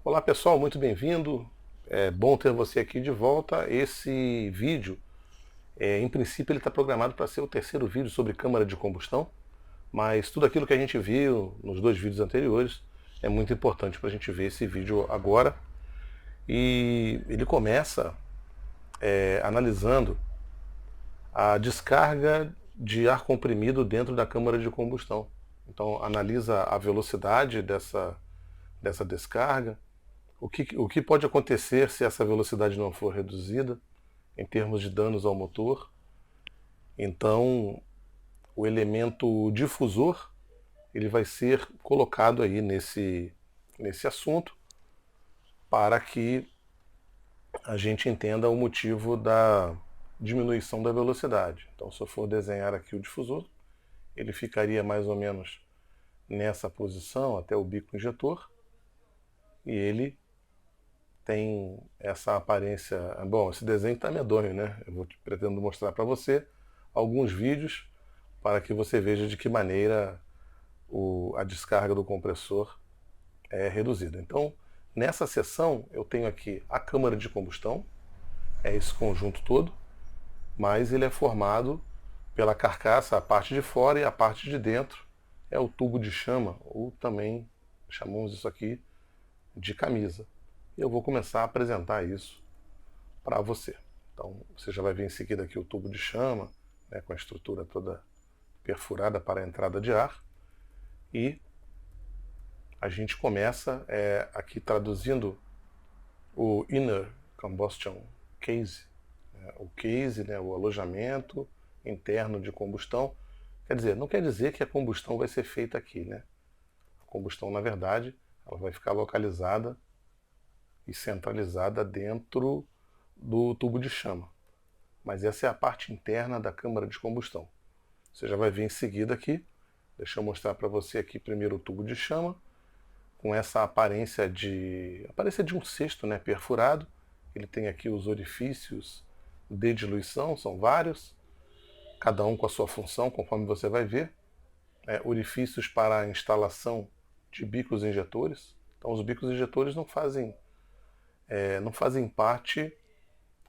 Olá pessoal, muito bem-vindo. É bom ter você aqui de volta. Esse vídeo, em princípio, ele está programado para ser o terceiro vídeo sobre câmara de combustão, mas tudo aquilo que a gente viu nos dois vídeos anteriores é muito importante para a gente ver esse vídeo agora. E ele começa analisando a descarga de ar comprimido dentro da câmara de combustão. Então, analisa a velocidade dessa descarga. O que pode acontecer se essa velocidade não for reduzida em termos de danos ao motor? Então, o elemento difusor ele vai ser colocado aí nesse assunto para que a gente entenda o motivo da diminuição da velocidade. Então, se eu for desenhar aqui o difusor, ele ficaria mais ou menos nessa posição até o bico injetor e ele tem essa aparência. Bom, esse desenho está medonho, né? Pretendo mostrar para você alguns vídeos para que você veja de que maneira a descarga do compressor é reduzida. Então, nessa seção, eu tenho aqui a câmara de combustão, é esse conjunto todo, mas ele é formado pela carcaça, a parte de fora, e a parte de dentro é o tubo de chama, ou também chamamos isso aqui de camisa. E eu vou começar a apresentar isso para você. Então, você já vai ver em seguida aqui o tubo de chama, né, com a estrutura toda perfurada para a entrada de ar. E a gente começa aqui traduzindo o Inner Combustion Case, né, o case, né, o alojamento interno de combustão. Quer dizer, não quer dizer que a combustão vai ser feita aqui, né? A combustão, na verdade, ela vai ficar localizada e centralizada dentro do tubo de chama. Mas essa é a parte interna da câmara de combustão. Você já vai ver em seguida aqui. Deixa eu mostrar para você aqui primeiro o tubo de chama, com essa aparência de um cesto, né, perfurado. Ele tem aqui os orifícios de diluição, são vários, cada um com a sua função, conforme você vai ver. Orifícios para a instalação de bicos injetores. Então os bicos injetores não fazem parte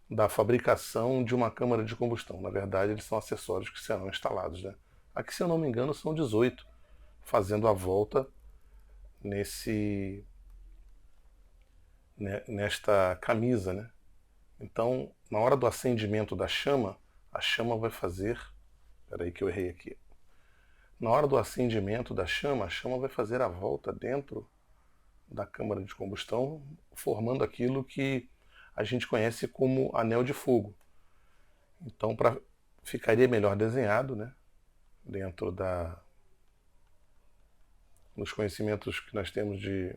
da fabricação de uma câmara de combustão. Na verdade, eles são acessórios que serão instalados, né? Aqui, se eu não me engano, são 18, fazendo a volta nesta camisa, né? Então, na hora do acendimento da chama, a chama vai fazer... Espera aí que eu errei aqui. Na hora do acendimento da chama, a chama vai fazer a volta dentro da câmara de combustão, formando aquilo que a gente conhece como anel de fogo. Então, ficaria melhor desenhado, né, dentro nos conhecimentos que nós temos de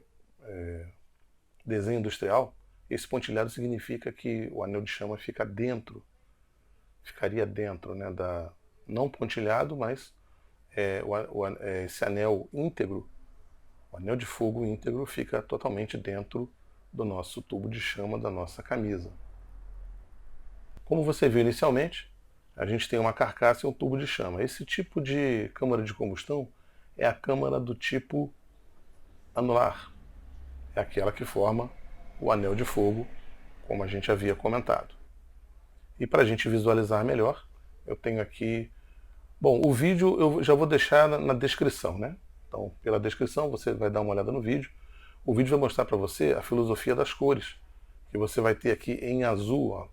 desenho industrial, esse pontilhado significa que o anel de chama ficaria dentro, né, não pontilhado, mas esse anel íntegro, o anel de fogo íntegro fica totalmente dentro do nosso tubo de chama da nossa camisa. Como você viu inicialmente, a gente tem uma carcaça e um tubo de chama. Esse tipo de câmara de combustão é a câmara do tipo anular. É aquela que forma o anel de fogo, como a gente havia comentado. E para a gente visualizar melhor, eu tenho aqui... Bom, o vídeo eu já vou deixar na descrição, né? Então, pela descrição, você vai dar uma olhada no vídeo. O vídeo vai mostrar para você a filosofia das cores, que você vai ter aqui em azul, ó.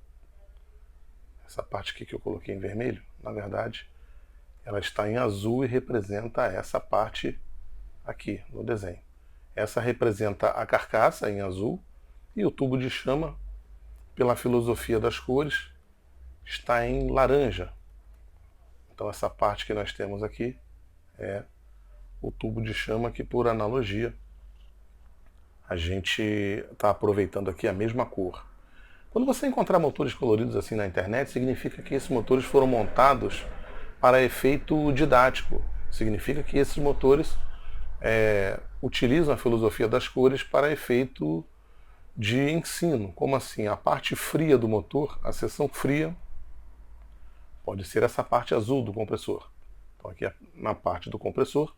Essa parte aqui que eu coloquei em vermelho, na verdade, ela está em azul e representa essa parte aqui no desenho. Essa representa a carcaça em azul e o tubo de chama, pela filosofia das cores, está em laranja. Então essa parte que nós temos aqui é o tubo de chama que, por analogia, a gente está aproveitando aqui a mesma cor. Quando você encontrar motores coloridos assim na internet, significa que esses motores foram montados para efeito didático. Significa que esses motores utilizam a filosofia das cores para efeito de ensino. Como assim? A parte fria do motor, a seção fria, pode ser essa parte azul do compressor. Então aqui na parte do compressor,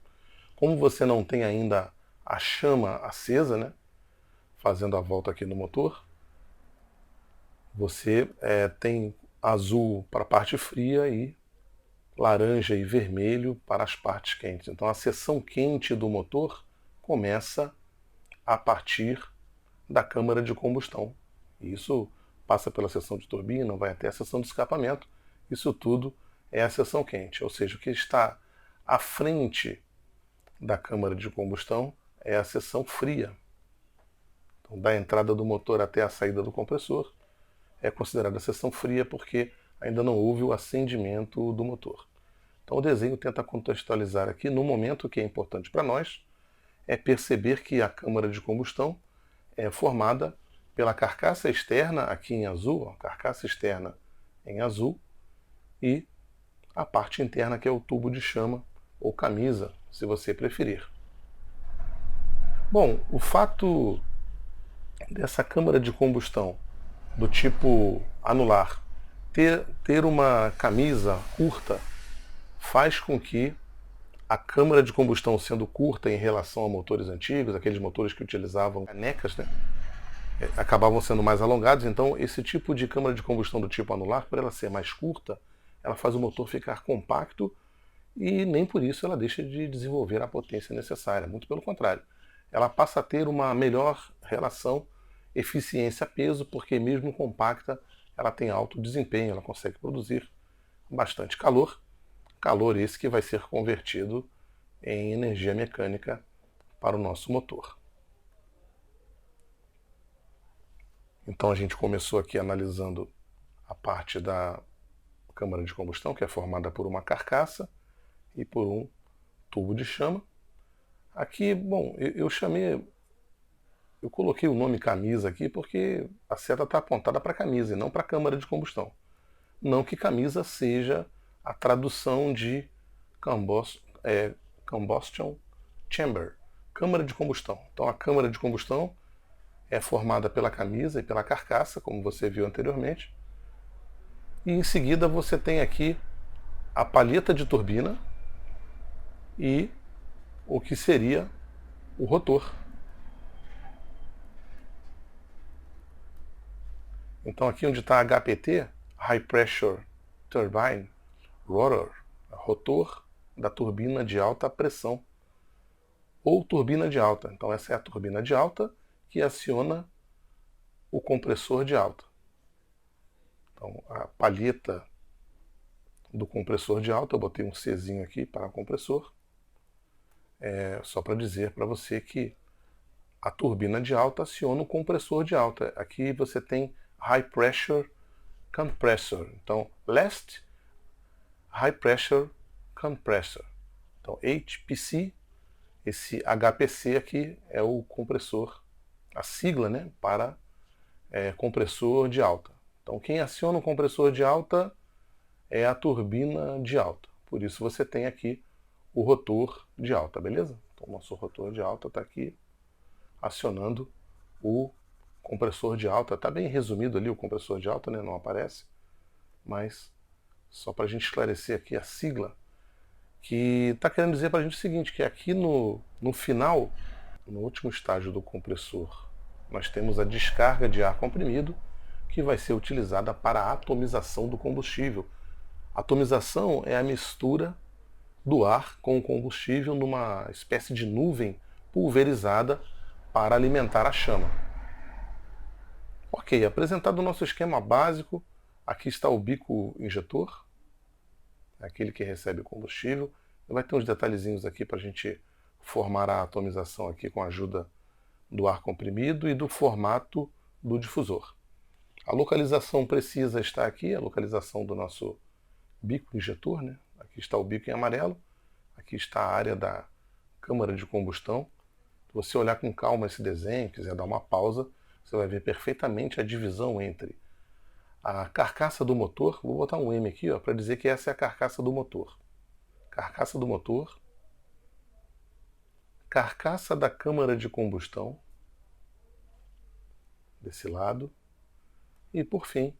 como você não tem ainda a chama acesa, né, fazendo a volta aqui no motor, você tem azul para a parte fria e laranja e vermelho para as partes quentes. Então a seção quente do motor começa a partir da câmara de combustão. Isso passa pela seção de turbina, vai até a seção de escapamento. Isso tudo é a seção quente, ou seja, o que está à frente da câmara de combustão é a seção fria. Então, da entrada do motor até a saída do compressor é considerada a seção fria porque ainda não houve o acendimento do motor. Então o desenho tenta contextualizar aqui, no momento que é importante para nós, é perceber que a câmara de combustão é formada pela carcaça externa, aqui em azul, a carcaça externa em azul, e a parte interna que é o tubo de chama, ou camisa, se você preferir. Bom, o fato dessa câmara de combustão do tipo anular ter uma camisa curta faz com que a câmara de combustão, sendo curta em relação a motores antigos, aqueles motores que utilizavam canecas, né, acabavam sendo mais alongados. Então esse tipo de câmara de combustão do tipo anular, por ela ser mais curta, ela faz o motor ficar compacto e nem por isso ela deixa de desenvolver a potência necessária, muito pelo contrário. Ela passa a ter uma melhor relação eficiência-peso, porque mesmo compacta, ela tem alto desempenho, ela consegue produzir bastante calor, calor esse que vai ser convertido em energia mecânica para o nosso motor. Então a gente começou aqui analisando a parte da câmara de combustão, que é formada por uma carcaça e por um tubo de chama. Aqui, bom, eu coloquei o nome camisa aqui porque a seta está apontada para a camisa e não para a câmara de combustão. Não que camisa seja a tradução de combustion chamber, câmara de combustão. Então a câmara de combustão é formada pela camisa e pela carcaça, como você viu anteriormente. E em seguida você tem aqui a palheta de turbina e o que seria o rotor. Então aqui onde está HPT, High Pressure Turbine Rotor, rotor da turbina de alta pressão, ou turbina de alta. Então essa é a turbina de alta que aciona o compressor de alta. Então a palheta do compressor de alta, eu botei um Czinho aqui para compressor, só para dizer para você que a turbina de alta aciona o compressor de alta. Aqui você tem High Pressure Compressor. Então, last High Pressure Compressor. Então, HPC, esse HPC aqui é o compressor, a sigla, né, para compressor de alta. Então, quem aciona o compressor de alta é a turbina de alta. Por isso você tem aqui o rotor de alta, beleza? Então, o nosso rotor de alta está aqui acionando o compressor de alta. Está bem resumido ali o compressor de alta, né? Não aparece, mas só para a gente esclarecer aqui a sigla, que está querendo dizer para a gente o seguinte, que aqui no final, no último estágio do compressor, nós temos a descarga de ar comprimido, que vai ser utilizada para a atomização do combustível. Atomização é a mistura do ar com o combustível numa espécie de nuvem pulverizada para alimentar a chama. Ok, apresentado o nosso esquema básico, aqui está o bico injetor, aquele que recebe o combustível. Vai ter uns detalhezinhos aqui para a gente formar a atomização aqui com a ajuda do ar comprimido e do formato do difusor. A localização precisa está aqui, a localização do nosso bico injetor, né? Aqui está o bico em amarelo, aqui está a área da câmara de combustão. Se você olhar com calma esse desenho, quiser dar uma pausa, você vai ver perfeitamente a divisão entre a carcaça do motor. Vou botar um M aqui para dizer que essa é a carcaça do motor. Carcaça do motor, carcaça da câmara de combustão, desse lado, e por fim,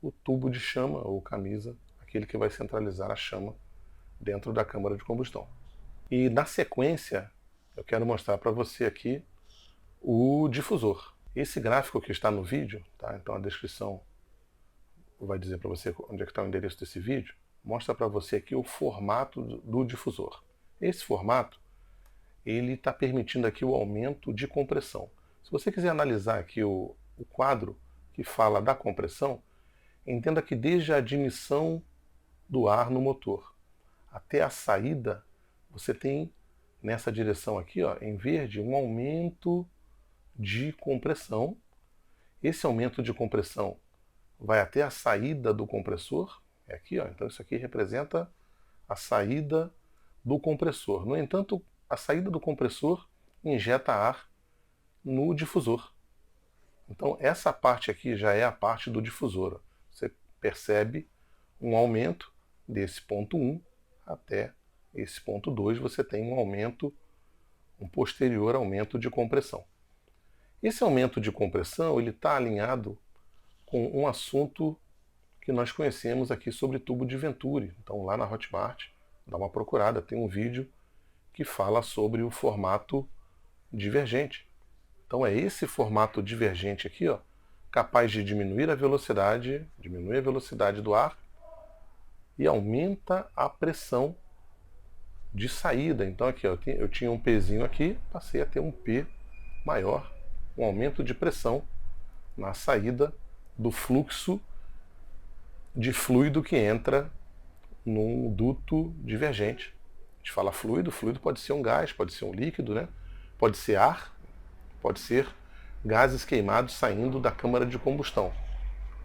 o tubo de chama ou camisa, aquele que vai centralizar a chama dentro da câmara de combustão. E na sequência, eu quero mostrar para você aqui o difusor. Esse gráfico que está no vídeo, tá? Então a descrição vai dizer para você onde é que está o endereço desse vídeo, mostra para você aqui o formato do difusor. Esse formato, ele está permitindo aqui o aumento de compressão. Se você quiser analisar aqui o quadro que fala da compressão, entenda que desde a admissão do ar no motor até a saída, você tem nessa direção aqui, ó, em verde, um aumento de compressão. Esse aumento de compressão vai até a saída do compressor, é aqui, ó, então isso aqui representa a saída do compressor. No entanto, a saída do compressor injeta ar no difusor. Então essa parte aqui já é a parte do difusor. Você percebe um aumento desse ponto 1 até esse ponto 2, você tem um aumento, um posterior aumento de compressão. Esse aumento de compressão ele está alinhado com um assunto que nós conhecemos aqui sobre tubo de Venturi. Então lá na Hotmart, dá uma procurada, tem um vídeo que fala sobre o formato divergente. Então é esse formato divergente aqui, ó, capaz de diminuir a velocidade do ar e aumenta a pressão de saída. Então aqui, ó, eu tinha um Pzinho aqui, passei a ter um P maior, um aumento de pressão na saída do fluxo de fluido que entra num duto divergente. A gente fala fluido, fluido pode ser um gás, pode ser um líquido, né? Pode ser ar, pode ser gases queimados saindo da câmara de combustão.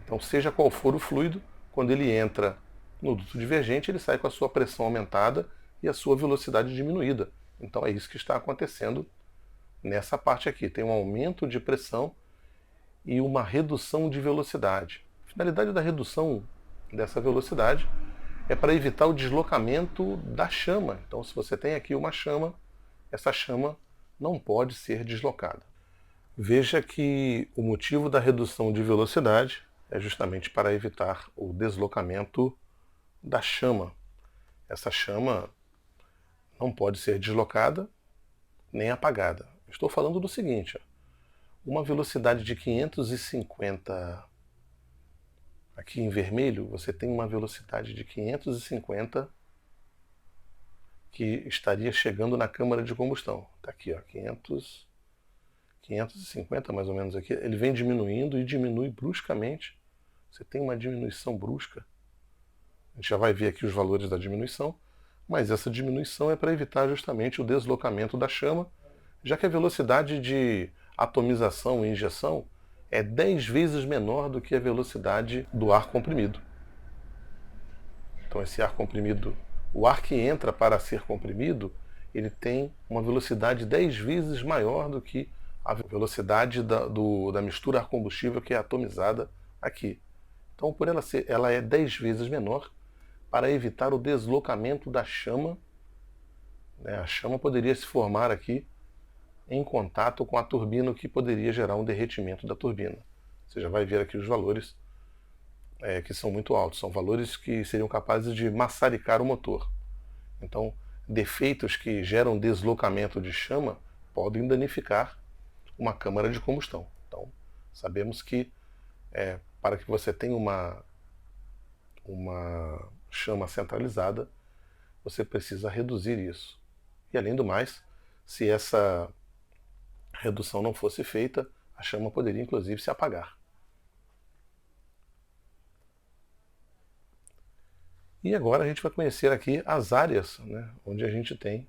Então, seja qual for o fluido, quando ele entra no duto divergente, ele sai com a sua pressão aumentada e a sua velocidade diminuída. Então é isso que está acontecendo nessa parte aqui. Tem um aumento de pressão e uma redução de velocidade. A finalidade da redução dessa velocidade é para evitar o deslocamento da chama. Então, se você tem aqui uma chama, essa chama não pode ser deslocada. Veja que o motivo da redução de velocidade é justamente para evitar o deslocamento da chama. Essa chama não pode ser deslocada nem apagada. Estou falando do seguinte, uma velocidade de 550, aqui em vermelho, você tem uma velocidade de 550 que estaria chegando na câmara de combustão. Está aqui, ó, 550 mais ou menos aqui. Ele vem diminuindo e diminui bruscamente. Você tem uma diminuição brusca. A gente já vai ver aqui os valores da diminuição, mas essa diminuição é para evitar justamente o deslocamento da chama, já que a velocidade de atomização e injeção é 10 vezes menor do que a velocidade do ar comprimido. Então esse ar comprimido, o ar que entra para ser comprimido, ele tem uma velocidade 10 vezes maior do que a velocidade da mistura ar-combustível que é atomizada aqui. Então por ela é 10 vezes menor, para evitar o deslocamento da chama, né? A chama poderia se formar aqui em contato com a turbina, o que poderia gerar um derretimento da turbina. Você já vai ver aqui os valores que são muito altos, são valores que seriam capazes de maçaricar o motor. Então, defeitos que geram deslocamento de chama podem danificar uma câmara de combustão. Então, sabemos que para que você tenha uma chama centralizada, você precisa reduzir isso. E além do mais, se essa redução não fosse feita, a chama poderia inclusive se apagar. E agora a gente vai conhecer aqui as áreas, né, onde a gente tem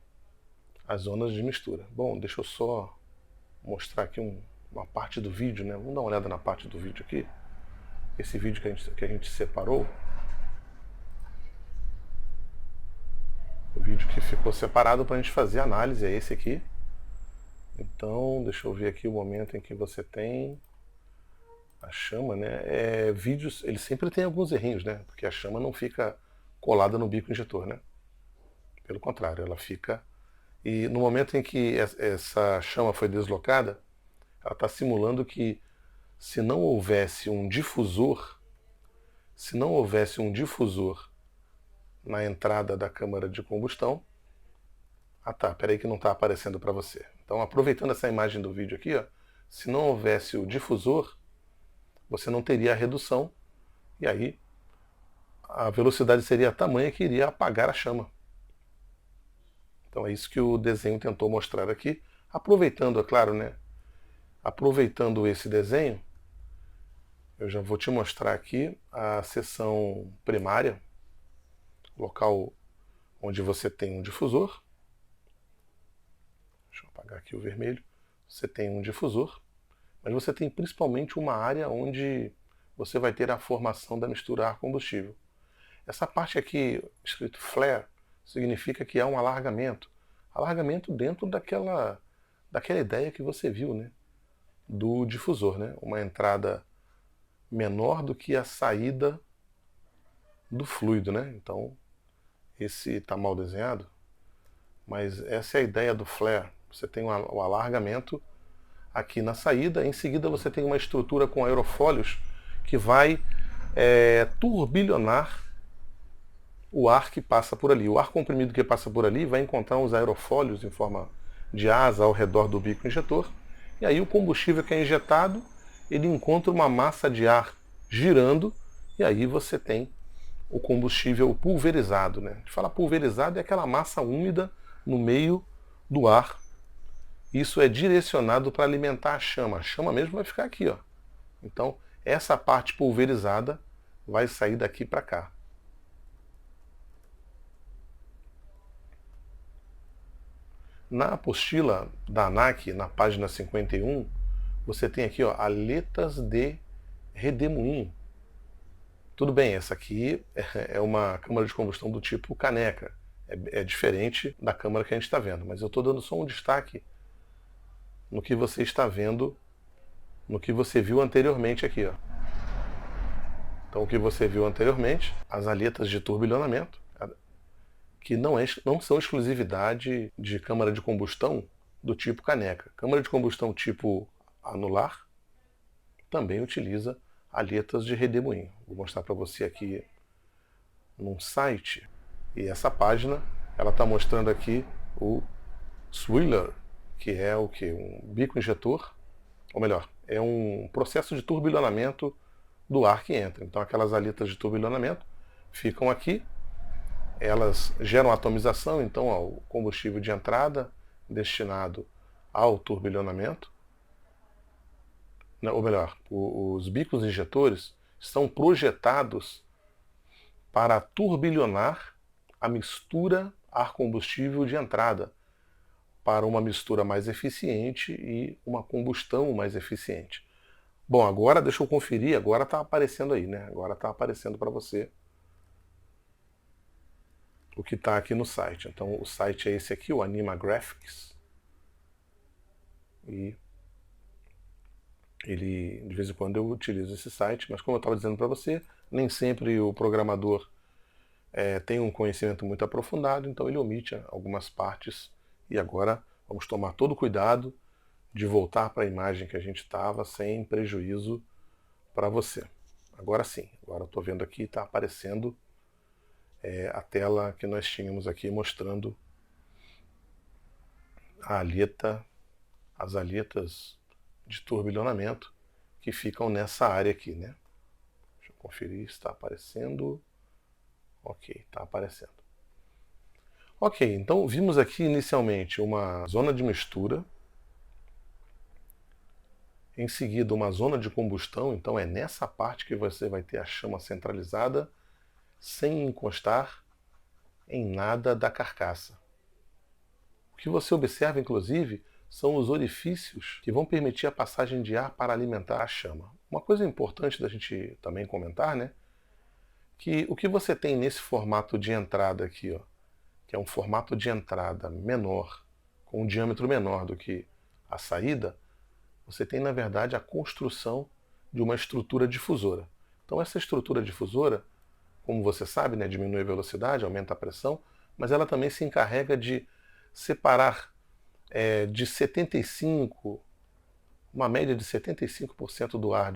as zonas de mistura. Bom, deixa eu só mostrar aqui uma parte do vídeo, né? Vamos dar uma olhada na parte do vídeo aqui. Esse vídeo que a gente separou, o vídeo que ficou separado para a gente fazer a análise é esse aqui. Então, deixa eu ver aqui o momento em que você tem a chama, né? Vídeos, ele sempre tem alguns errinhos, né? Porque a chama não fica colada no bico injetor, né? Pelo contrário, ela fica... E no momento em que essa chama foi deslocada, ela está simulando que se não houvesse um difusor na entrada da câmara de combustão... Ah tá, peraí que não está aparecendo para você. Então, aproveitando essa imagem do vídeo aqui, ó, Se não houvesse o difusor, você não teria a redução, e aí a velocidade seria tamanha que iria apagar a chama. Então é isso que o desenho tentou mostrar aqui, aproveitando, é claro, né? Aproveitando esse desenho, eu já vou te mostrar aqui a seção primária, local onde você tem um difusor. Deixa eu apagar aqui o vermelho. Você tem um difusor, mas você tem principalmente uma área onde você vai ter a formação da mistura ar-combustível. Essa parte aqui, escrito flare, significa que há um alargamento. Alargamento dentro daquela ideia que você viu, né? Do difusor, né? Uma entrada menor do que a saída do fluido, né? Então, esse está mal desenhado, mas essa é a ideia do flare. Você tem o alargamento aqui na saída, em seguida você tem uma estrutura com aerofólios que vai turbilhonar o ar que passa por ali. O ar comprimido que passa por ali vai encontrar uns aerofólios em forma de asa ao redor do bico injetor, e aí o combustível que é injetado, ele encontra uma massa de ar girando, e aí você tem o combustível pulverizado, né? A gente fala pulverizado é aquela massa úmida no meio do ar. Isso é direcionado para alimentar a chama. A chama mesmo vai ficar aqui, ó. Então, essa parte pulverizada vai sair daqui para cá. Na apostila da ANAC, na página 51, você tem aqui, ó, aletas de redemoinho. Tudo bem, essa aqui é uma câmara de combustão do tipo caneca. É diferente da câmara que a gente está vendo, mas eu estou dando só um destaque no que você está vendo, no que você viu anteriormente aqui, ó. Então, o que você viu anteriormente, as aletas de turbilhonamento, que não são exclusividade de câmara de combustão do tipo caneca. Câmara de combustão tipo anular também utiliza aletas de redemoinho. Vou mostrar para você aqui num site, e essa página ela está mostrando aqui o swiller, que é o que? Um bico injetor, ou melhor, é um processo de turbilhonamento do ar que entra. Então aquelas aletas de turbilhonamento ficam aqui, elas geram atomização, então ó, o combustível de entrada destinado ao turbilhonamento, ou melhor, os bicos injetores são projetados para turbilhonar a mistura ar-combustível de entrada, para uma mistura mais eficiente e uma combustão mais eficiente. Bom, agora deixa eu conferir, agora está aparecendo aí, né? Agora está aparecendo para você o que está aqui no site. Então o site é esse aqui, o Anima Graphics. E ele, de vez em quando eu utilizo esse site, mas como eu estava dizendo para você, nem sempre o programador tem um conhecimento muito aprofundado, então ele omite algumas partes. E agora vamos tomar todo o cuidado de voltar para a imagem que a gente estava sem prejuízo para você. Agora sim, agora eu estou vendo aqui, está aparecendo a tela que nós tínhamos aqui mostrando as aletas de turbilhonamento que ficam nessa área aqui, né? Deixa eu conferir se está aparecendo. Ok, está aparecendo. Ok, então vimos aqui inicialmente uma zona de mistura, em seguida uma zona de combustão, então é nessa parte que você vai ter a chama centralizada, sem encostar em nada da carcaça. O que você observa, inclusive, são os orifícios que vão permitir a passagem de ar para alimentar a chama. Uma coisa importante da gente também comentar, né, que o que você tem nesse formato de entrada aqui, ó, que é um formato de entrada menor, com um diâmetro menor do que a saída, você tem, na verdade, a construção de uma estrutura difusora. Então essa estrutura difusora, como você sabe, né, diminui a velocidade, aumenta a pressão, mas ela também se encarrega de separar de 75%, uma média de 75% do ar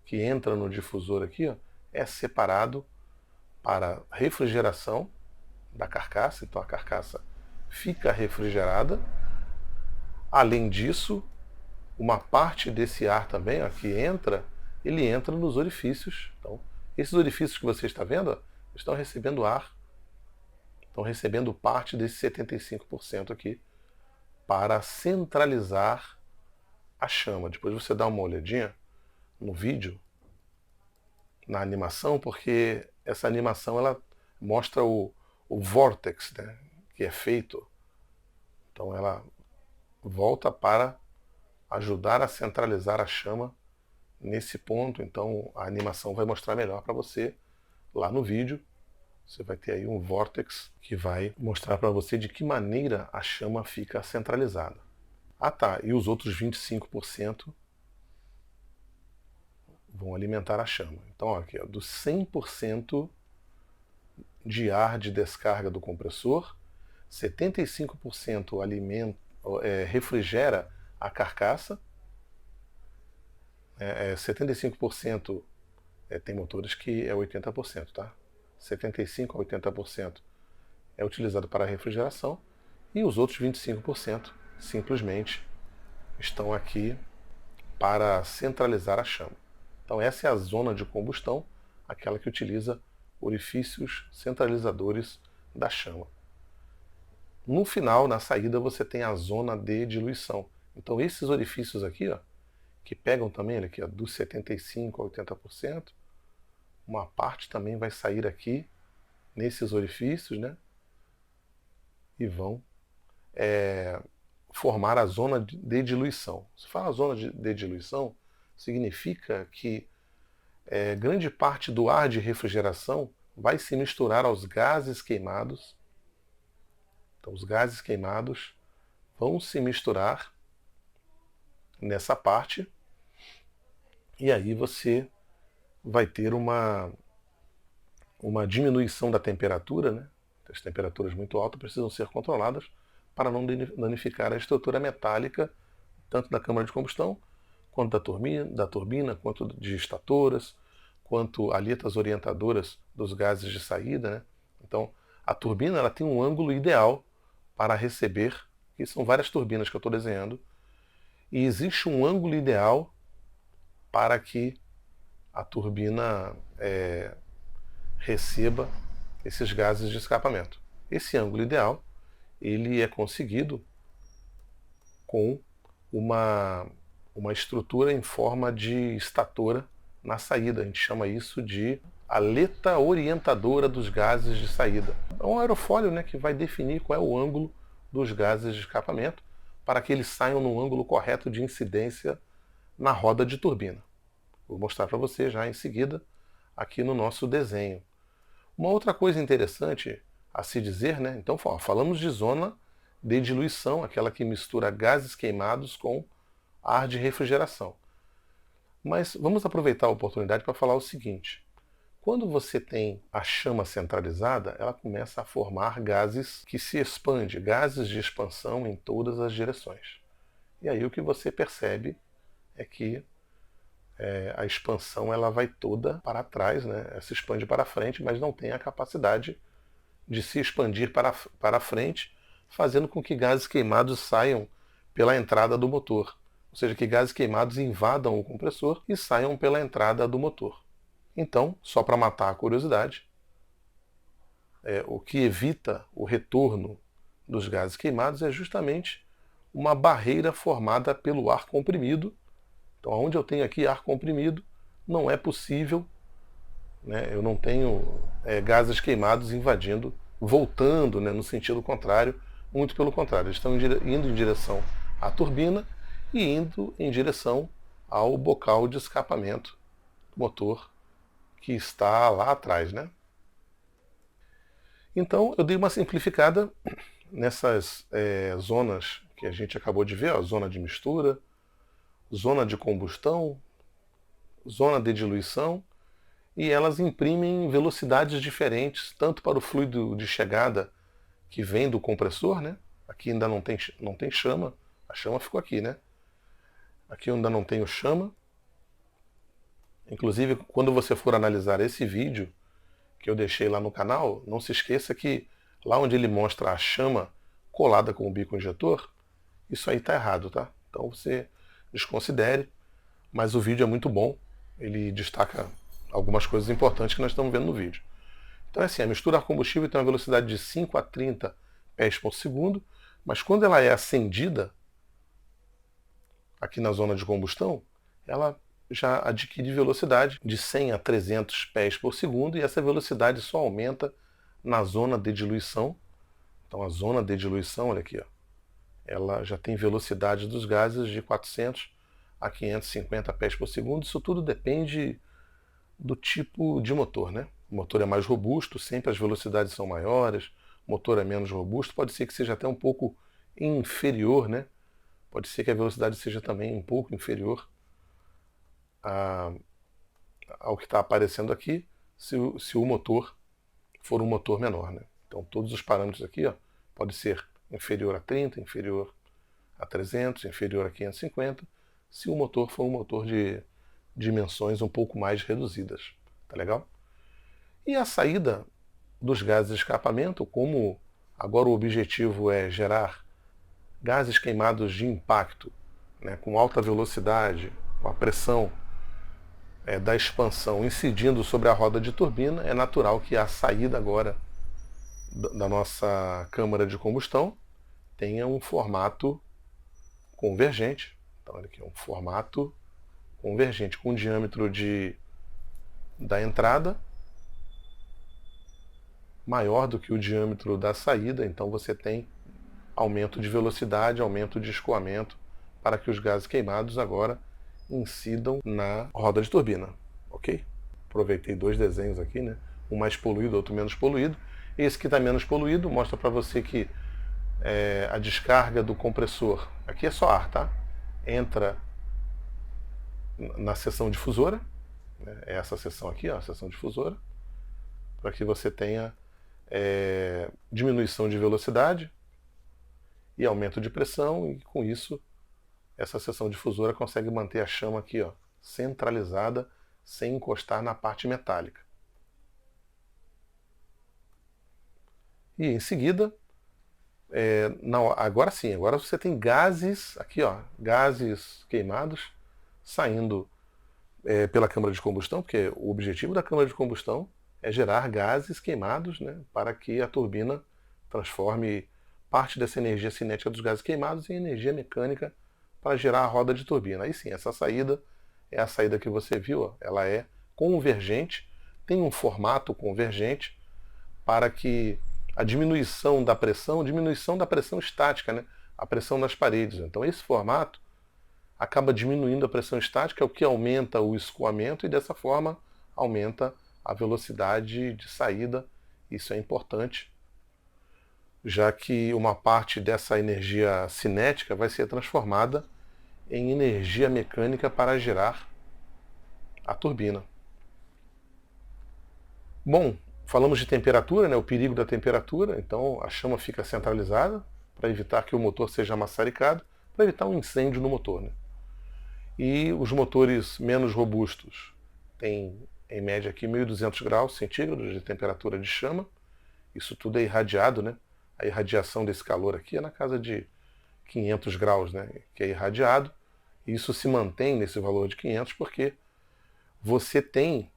que entra no difusor aqui, ó, é separado para refrigeração da carcaça, então a carcaça fica refrigerada. Além disso, uma parte desse ar também, ó, que entra, ele entra nos orifícios. Então, esses orifícios que você está vendo, ó, estão recebendo ar, estão recebendo parte desse 75% aqui para centralizar a chama. Depois você dá uma olhadinha no vídeo, na animação, porque essa animação ela mostra o vórtex, né, que é feito. Então ela volta para ajudar a centralizar a chama nesse ponto. Então a animação vai mostrar melhor para você lá no vídeo. Você vai ter aí um vórtex que vai mostrar para você de que maneira a chama fica centralizada. Ah tá, e os outros 25% vão alimentar a chama. Então ó, aqui, ó, do 100% de ar de descarga do compressor, 75% refrigera a carcaça, 75% tem motores que é 80%, tá? 75% a 80% é utilizado para a refrigeração e os outros 25% simplesmente estão aqui para centralizar a chama. Então essa é a zona de combustão, aquela que utiliza orifícios centralizadores da chama. No final, na saída, você tem a zona de diluição. Então esses orifícios aqui, ó, que pegam também aqui, ó, dos 75% a 80%, uma parte também vai sair aqui nesses orifícios, né? E vão formar a zona de diluição. Se fala zona de diluição, significa que grande parte do ar de refrigeração vai se misturar aos gases queimados. Então os gases queimados vão se misturar nessa parte e aí você vai ter uma diminuição da temperatura, né? As temperaturas muito altas precisam ser controladas para não danificar a estrutura metálica tanto da câmara de combustão quanto da turbina, quanto de estatoras, quanto aletas orientadoras dos gases de saída, né? Então a turbina ela tem um ângulo ideal para receber, que são várias turbinas que eu estou desenhando, e existe um ângulo ideal para que a turbina receba esses gases de escapamento. Esse ângulo ideal ele é conseguido com uma estrutura em forma de estatora na saída. A gente chama isso de aleta orientadora dos gases de saída. É um aerofólio, né, que vai definir qual é o ângulo dos gases de escapamento para que eles saiam no ângulo correto de incidência na roda de turbina. Vou mostrar para você já em seguida aqui no nosso desenho. Uma outra coisa interessante a se dizer, né? Então falamos de zona de diluição, aquela que mistura gases queimados com ar de refrigeração. Mas vamos aproveitar a oportunidade para falar o seguinte. Quando você tem a chama centralizada, ela começa a formar gases que se expandem, gases de expansão em todas as direções. E aí o que você percebe é que a expansão ela vai toda para trás, né? Ela se expande para frente, mas não tem a capacidade de se expandir para frente, fazendo com que gases queimados saiam pela entrada do motor. Ou seja, que gases queimados invadam o compressor e saiam pela entrada do motor. Então, só para matar a curiosidade, o que evita o retorno dos gases queimados é justamente uma barreira formada pelo ar comprimido. Então, onde eu tenho aqui ar comprimido, não é possível, né, eu não tenho gases queimados invadindo, voltando, né, no sentido contrário, muito pelo contrário, eles estão indo em direção à turbina e indo em direção ao bocal de escapamento do motor que está lá atrás, né? Então eu dei uma simplificada nessas zonas que a gente acabou de ver, ó, zona de mistura, zona de combustão, zona de diluição, e elas imprimem velocidades diferentes, tanto para o fluido de chegada que vem do compressor, né? Aqui ainda não tem chama, a chama ficou aqui, né? Aqui ainda não tenho chama. Inclusive, quando você for analisar esse vídeo que eu deixei lá no canal, não se esqueça que lá onde ele mostra a chama colada com o bico injetor, isso aí está errado, tá? Então você desconsidere, mas o vídeo é muito bom, ele destaca algumas coisas importantes que nós estamos vendo no vídeo. Então é assim, a mistura a combustível tem uma velocidade de 5 a 30 pés por segundo, mas quando ela é acendida, aqui na zona de combustão, ela já adquire velocidade de 100 a 300 pés por segundo, e essa velocidade só aumenta na zona de diluição. Então a zona de diluição, olha aqui, ó, ela já tem velocidade dos gases de 400 a 550 pés por segundo. Isso tudo depende do tipo de motor, né? O motor é mais robusto, sempre as velocidades são maiores, o motor é menos robusto, pode ser que seja até um pouco inferior, né? Pode ser que a velocidade seja também um pouco inferior ao que está aparecendo aqui, se o motor for um motor menor, né? Então todos os parâmetros aqui, ó, pode ser inferior a 30, inferior a 300, inferior a 550, se o motor for um motor de dimensões um pouco mais reduzidas. Tá legal? E a saída dos gases de escapamento, como agora o objetivo é gerar gases queimados de impacto, né, com alta velocidade, com a pressão da expansão incidindo sobre a roda de turbina, é natural que a saída agora da nossa câmara de combustão tenha um formato convergente. Então, olha aqui, um formato convergente com o diâmetro da entrada maior do que o diâmetro da saída. Então você tem aumento de velocidade, aumento de escoamento, para que os gases queimados agora incidam na roda de turbina, ok? Aproveitei dois desenhos aqui, né? Um mais poluído, outro menos poluído. Esse que está menos poluído mostra para você que a descarga do compressor, aqui é só ar, tá? Entra na seção difusora, né? É essa seção aqui, ó, a seção difusora, para que você tenha diminuição de velocidade e aumento de pressão, e com isso essa seção difusora consegue manter a chama aqui, ó, centralizada, sem encostar na parte metálica. E em seguida, não, agora sim, agora você tem gases aqui, ó, gases queimados saindo pela câmara de combustão, porque o objetivo da câmara de combustão é gerar gases queimados, né, para que a turbina transforme parte dessa energia cinética dos gases queimados em energia mecânica para gerar a roda de turbina. Aí sim, essa saída é a saída que você viu, ó, ela é convergente, tem um formato convergente para que a diminuição da pressão estática, né, a pressão nas paredes. Então esse formato acaba diminuindo a pressão estática, o que aumenta o escoamento e dessa forma aumenta a velocidade de saída. Isso é importante, já que uma parte dessa energia cinética vai ser transformada em energia mecânica para gerar a turbina. Bom, falamos de temperatura, né, o perigo da temperatura. Então a chama fica centralizada para evitar que o motor seja maçaricado, para evitar um incêndio no motor, né? E os motores menos robustos têm em média aqui 1.200 graus centígrados de temperatura de chama. Isso tudo é irradiado, né? A irradiação desse calor aqui é na casa de 500 graus, né, que é irradiado. E isso se mantém nesse valor de 500 porque você tem,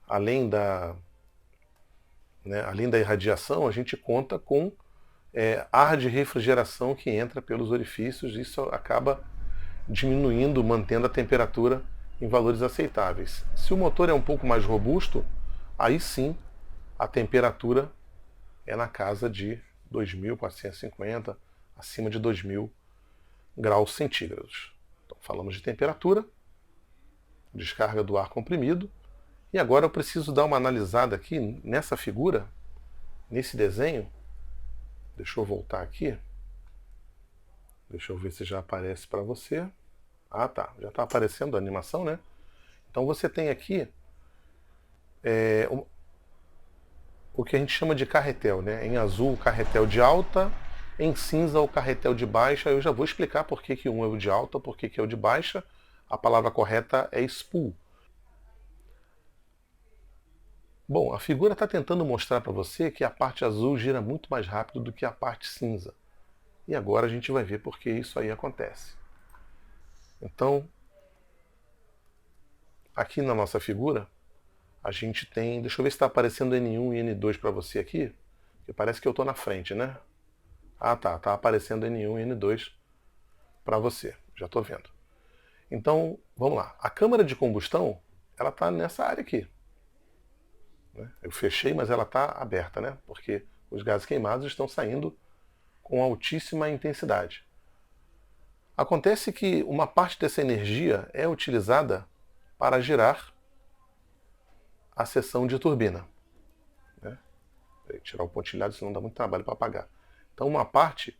além da irradiação, a gente conta com ar de refrigeração que entra pelos orifícios. Isso acaba diminuindo, mantendo a temperatura em valores aceitáveis. Se o motor é um pouco mais robusto, aí sim a temperatura é na casa de 2.450, acima de 2.000 graus centígrados. Então, falamos de temperatura, descarga do ar comprimido, e agora eu preciso dar uma analisada aqui nessa figura, nesse desenho. Deixa eu voltar aqui. Deixa eu ver se já aparece para você. Ah, tá. Já está aparecendo a animação, né? Então você tem aqui o que a gente chama de carretel, né? Em azul, o carretel de alta, em cinza, o carretel de baixa. Eu já vou explicar por que um é o de alta, por que é o de baixa. A palavra correta é spool. Bom, a figura está tentando mostrar para você que a parte azul gira muito mais rápido do que a parte cinza. E agora a gente vai ver por que isso aí acontece. Então, aqui na nossa figura, a gente tem... Deixa eu ver se está aparecendo N1 e N2 para você aqui, que parece que eu estou na frente, né? Ah, tá. Está aparecendo N1 e N2 para você. Já estou vendo. Então, vamos lá. A câmara de combustão, ela está nessa área aqui. Eu fechei, mas ela está aberta, né? Porque os gases queimados estão saindo com altíssima intensidade. Acontece que uma parte dessa energia é utilizada para gerar a seção de turbina. Vou tirar o pontilhado, senão dá muito trabalho para apagar. Então, uma parte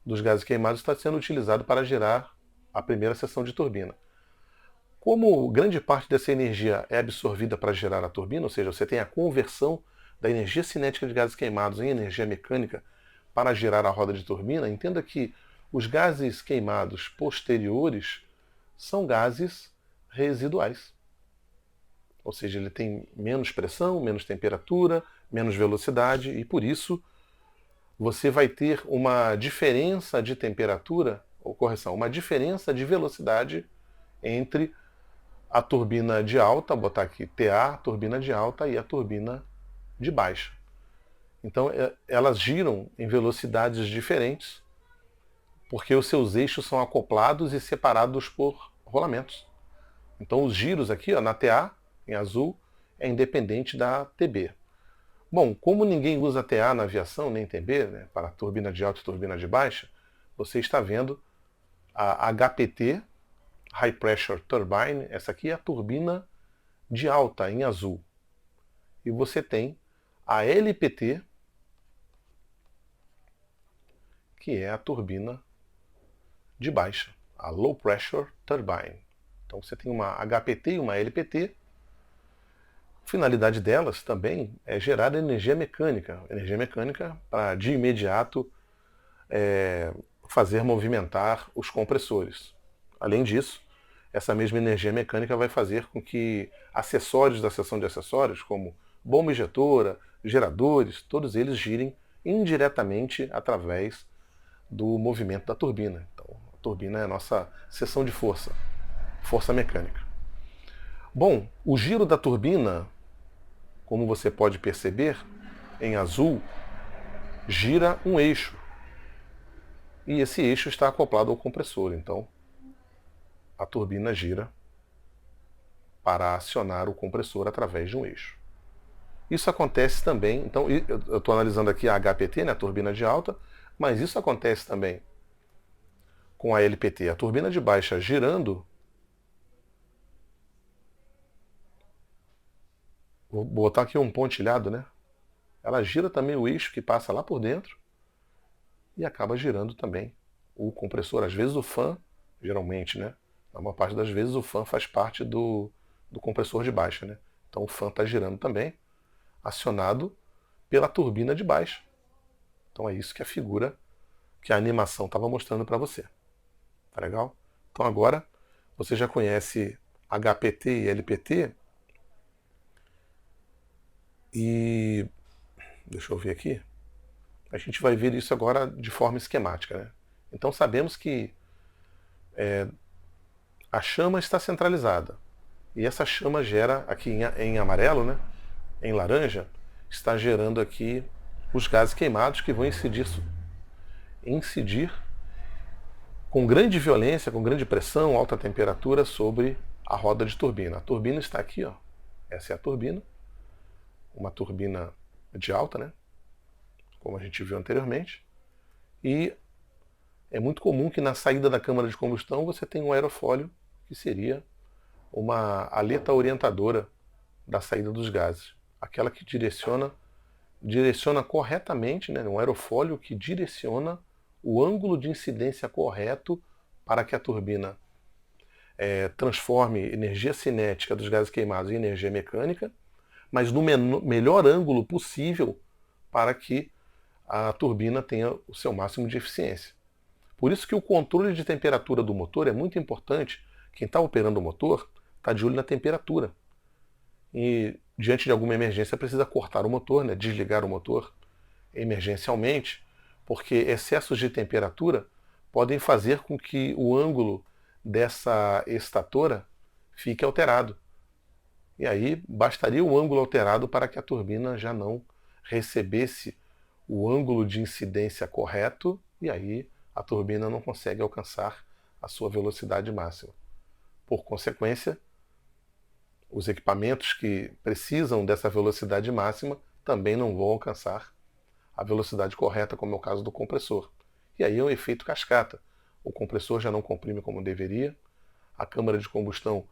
dos gases queimados está sendo utilizado para gerar a primeira seção de turbina. Como grande parte dessa energia é absorvida para gerar a turbina, ou seja, você tem a conversão da energia cinética de gases queimados em energia mecânica para gerar a roda de turbina, entenda que os gases queimados posteriores são gases residuais. Ou seja, ele tem menos pressão, menos temperatura, menos velocidade, e por isso você vai ter uma diferença de temperatura, ou correção, uma diferença de velocidade entre a turbina de alta, botar aqui TA, turbina de alta, e a turbina de baixa. Então elas giram em velocidades diferentes, porque os seus eixos são acoplados e separados por rolamentos. Então os giros aqui, ó, na TA, em azul, é independente da TB. Bom, como ninguém usa TA na aviação, nem TB, né, para turbina de alta e turbina de baixa, você está vendo a HPT, High Pressure Turbine, essa aqui é a turbina de alta, em azul. E você tem a LPT, que é a turbina de baixa, a Low Pressure Turbine. Então você tem uma HPT e uma LPT. A finalidade delas também é gerar energia mecânica para de imediato fazer movimentar os compressores. Além disso, essa mesma energia mecânica vai fazer com que acessórios da seção de acessórios, como bomba injetora, geradores, todos eles girem indiretamente através do movimento da turbina. Então, a turbina é a nossa seção de força mecânica. Bom, o giro da turbina, como você pode perceber, em azul, gira um eixo. E esse eixo está acoplado ao compressor. Então, a turbina gira para acionar o compressor através de um eixo. Isso acontece também, então eu estou analisando aqui a HPT, né, a turbina de alta, mas isso acontece também com a LPT, a turbina de baixa girando. Vou botar aqui um pontilhado, né? Ela gira também o eixo que passa lá por dentro e acaba girando também o compressor. Às vezes o fan, geralmente, né? Na maior parte das vezes o fan faz parte do compressor de baixa, né? Então o fan está girando também, acionado pela turbina de baixa. Então é isso que a figura, que a animação estava mostrando para você. Tá legal? Então agora você já conhece HPT e LPT. E deixa eu ver aqui. A gente vai ver isso agora de forma esquemática, né? Então sabemos que a chama está centralizada. E essa chama gera, aqui em amarelo, né? Em laranja, está gerando aqui os gases queimados que vão incidir com grande violência, com grande pressão, alta temperatura sobre a roda de turbina. A turbina está aqui, ó. Essa é a turbina. Uma turbina de alta, né? Como a gente viu anteriormente. E é muito comum que na saída da câmara de combustão você tenha um aerofólio, que seria uma aleta orientadora da saída dos gases. Aquela que direciona corretamente, né? Um aerofólio que direciona o ângulo de incidência correto para que a turbina transforme energia cinética dos gases queimados em energia mecânica, mas no melhor ângulo possível para que a turbina tenha o seu máximo de eficiência. Por isso que o controle de temperatura do motor é muito importante. Quem está operando o motor está de olho na temperatura. E diante de alguma emergência precisa cortar o motor, né, desligar o motor emergencialmente, porque excessos de temperatura podem fazer com que o ângulo dessa estatora fique alterado. E aí bastaria o ângulo alterado para que a turbina já não recebesse o ângulo de incidência correto, e aí a turbina não consegue alcançar a sua velocidade máxima. Por consequência, os equipamentos que precisam dessa velocidade máxima também não vão alcançar a velocidade correta, como é o caso do compressor. E aí é um efeito cascata. O compressor já não comprime como deveria, a câmara de combustão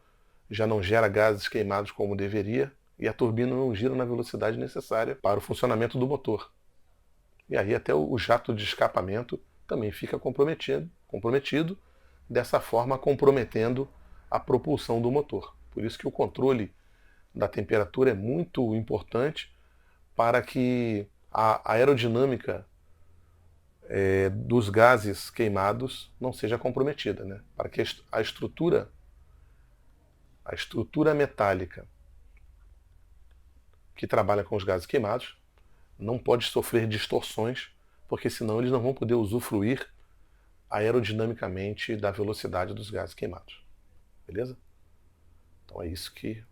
já não gera gases queimados como deveria, e a turbina não gira na velocidade necessária para o funcionamento do motor. E aí até o jato de escapamento também fica comprometido, dessa forma comprometendo a propulsão do motor. Por isso que o controle da temperatura é muito importante para que a aerodinâmica dos gases queimados não seja comprometida, né? Para que a estrutura metálica que trabalha com os gases queimados não pode sofrer distorções, porque senão eles não vão poder usufruir aerodinamicamente da velocidade dos gases queimados. Beleza? Então é isso que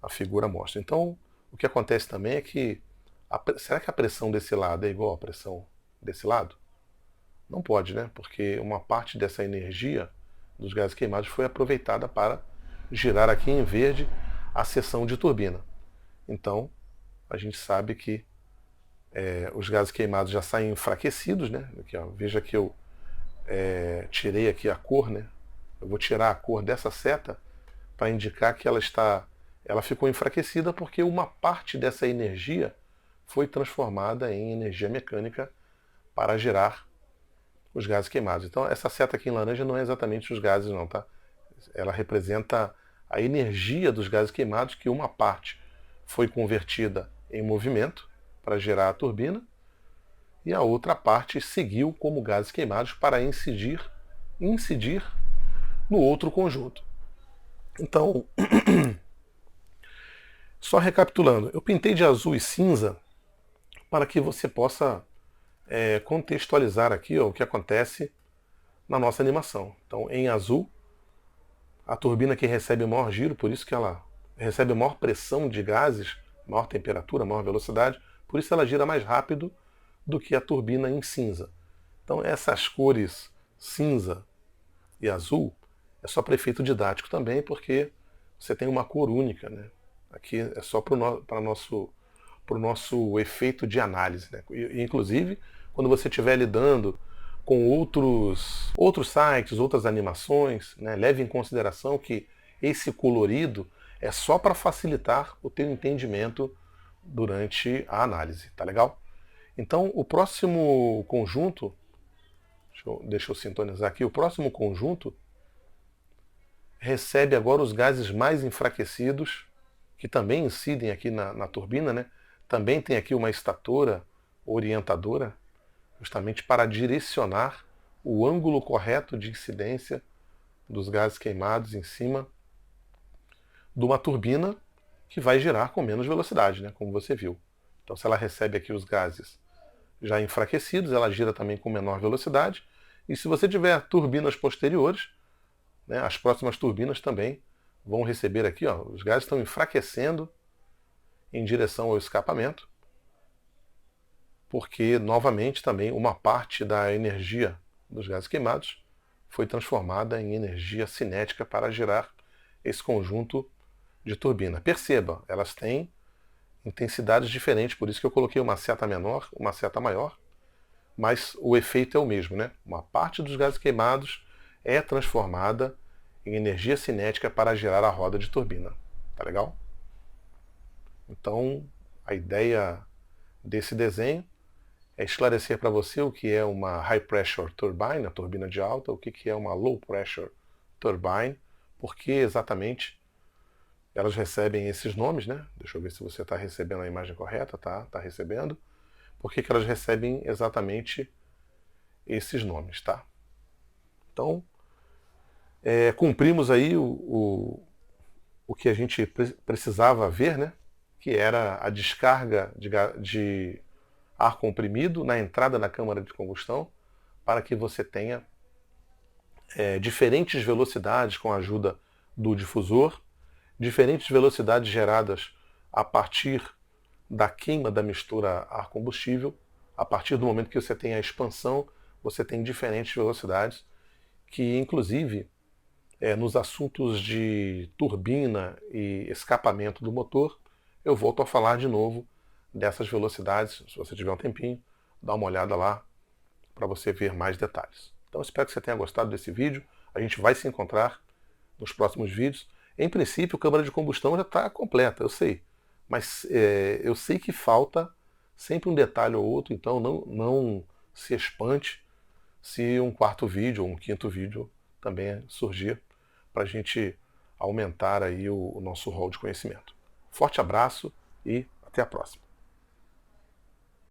a figura mostra. Então, o que acontece também é que será que a pressão desse lado é igual à pressão desse lado? Não pode, né? Porque uma parte dessa energia dos gases queimados foi aproveitada para girar aqui em verde a seção de turbina. Então, a gente sabe que os gases queimados já saem enfraquecidos, né? Aqui, ó, veja que eu tirei aqui a cor, né? Eu vou tirar a cor dessa seta para indicar que ela ficou enfraquecida porque uma parte dessa energia foi transformada em energia mecânica para gerar os gases queimados. Então essa seta aqui em laranja não é exatamente os gases não, tá? Ela representa a energia dos gases queimados, que uma parte foi convertida em movimento para gerar a turbina e a outra parte seguiu como gases queimados para incidir no outro conjunto. Então, só recapitulando, eu pintei de azul e cinza para que você possa contextualizar aqui ó, o que acontece na nossa animação. Então, em azul, a turbina que recebe maior giro, por isso que ela recebe maior pressão de gases, maior temperatura, maior velocidade, por isso ela gira mais rápido do que a turbina em cinza. Então, essas cores cinza e azul é só para efeito didático também, porque você tem uma cor única, né? Aqui é só para o nosso efeito de análise, né? E, inclusive, quando você estiver lidando com outros sites, outras animações, né? Leve em consideração que esse colorido é só para facilitar o teu entendimento durante a análise, tá legal? Então, o próximo conjunto, deixa eu sintonizar aqui, o próximo conjunto recebe agora os gases mais enfraquecidos, que também incidem aqui na turbina, né? Também tem aqui uma estatora orientadora, justamente para direcionar o ângulo correto de incidência dos gases queimados em cima de uma turbina que vai girar com menos velocidade, né? Como você viu. Então, se ela recebe aqui os gases já enfraquecidos, ela gira também com menor velocidade. E se você tiver turbinas posteriores, né, as próximas turbinas também vão receber aqui, ó, os gases estão enfraquecendo em direção ao escapamento, porque novamente também uma parte da energia dos gases queimados foi transformada em energia cinética para gerar esse conjunto de turbina. Perceba, elas têm intensidades diferentes, por isso que eu coloquei uma seta menor, uma seta maior, mas o efeito é o mesmo, né? Uma parte dos gases queimados é transformada em energia cinética para gerar a roda de turbina. Tá legal? Então, a ideia desse desenho é esclarecer para você o que é uma high pressure turbine, a turbina de alta, o que é uma low pressure turbine, porque exatamente elas recebem esses nomes, né? Deixa eu ver se você está recebendo a imagem correta, tá? Está recebendo. Por que elas recebem exatamente esses nomes, tá? Então, cumprimos aí o que a gente precisava ver, né? Que era a descarga de ar comprimido na entrada da câmara de combustão, para que você tenha diferentes velocidades com a ajuda do difusor, diferentes velocidades geradas a partir da queima da mistura ar-combustível. A partir do momento que você tem a expansão, você tem diferentes velocidades, que inclusive nos assuntos de turbina e escapamento do motor, eu volto a falar de novo dessas velocidades. Se você tiver um tempinho, dá uma olhada lá para você ver mais detalhes. Então espero que você tenha gostado desse vídeo. A gente vai se encontrar nos próximos vídeos. Em princípio, a câmara de combustão já está completa, eu sei. Mas eu sei que falta sempre um detalhe ou outro, então não se espante se um quarto vídeo ou um quinto vídeo também surgir, para a gente aumentar aí o nosso rol de conhecimento. Forte abraço e até a próxima.